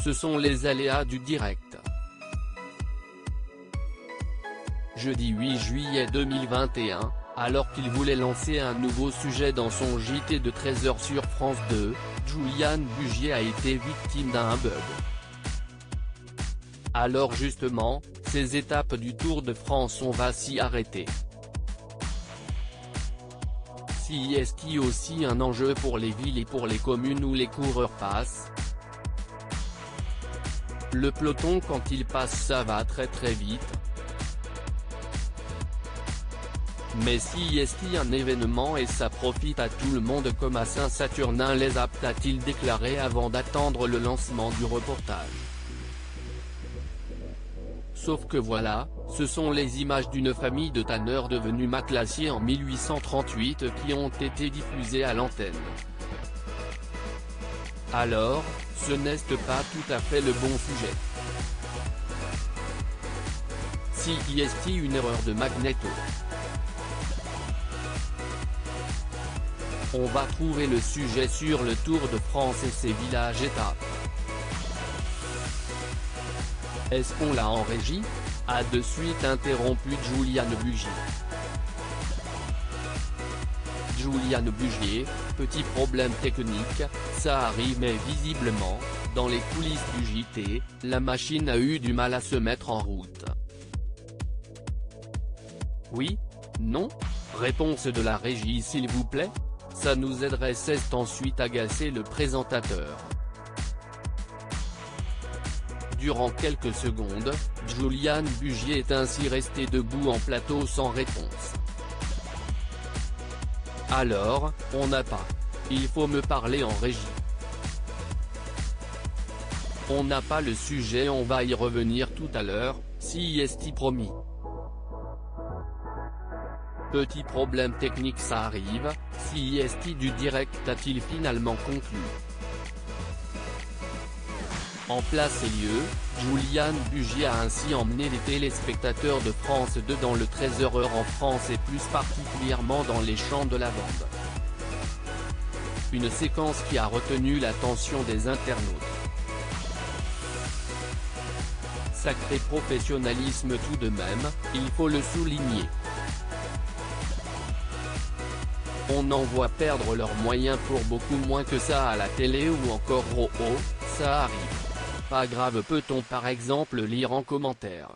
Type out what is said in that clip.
ce sont les aléas du direct. Jeudi 8 juillet 2021, alors qu'il voulait lancer un nouveau sujet dans son JT de 13h sur France 2, Julian Bugier a été victime d'un bug. Alors justement, ces étapes du Tour de France, on va s'y arrêter. Si est-il aussi un enjeu pour les villes et pour les communes où les coureurs passent? Le peloton, quand il passe, ça va très vite. Mais si est-il un événement et ça profite à tout le monde comme à Saint-Saturnin, les a-t-il déclaré avant d'attendre le lancement du reportage. Sauf que voilà, ce sont les images d'une famille de tanneurs devenus maclassiers en 1838 qui ont été diffusées à l'antenne. Alors, ce n'est pas tout à fait le bon sujet. Si est-il une erreur de Magnéto? On va trouver le sujet sur le Tour de France et ses villages-étapes. Est-ce qu'on l'a en régie? A de suite interrompu Julian Bugier. Julian Bugier, petit problème technique, ça arrive, mais visiblement, dans les coulisses du JT, la machine a eu du mal à se mettre en route. Oui? Non? Réponse de la régie s'il vous plaît? Ça nous aiderait, s'est ensuite agacé le présentateur. Durant quelques secondes, Julian Bugier est ainsi resté debout en plateau sans réponse. Alors, on n'a pas. Il faut me parler en régie. On n'a pas le sujet, on va y revenir tout à l'heure, si est promis. Petit problème technique, ça arrive, si est du direct a-t-il finalement conclu? En place et lieu, Julian Bugier a ainsi emmené les téléspectateurs de France 2 dans le 13h en France et plus particulièrement dans les champs de lavande. Une séquence qui a retenu l'attention des internautes. Sacré professionnalisme tout de même, il faut le souligner. On en voit perdre leurs moyens pour beaucoup moins que ça à la télé ou encore ça arrive. Pas grave, peut-on par exemple lire en commentaire.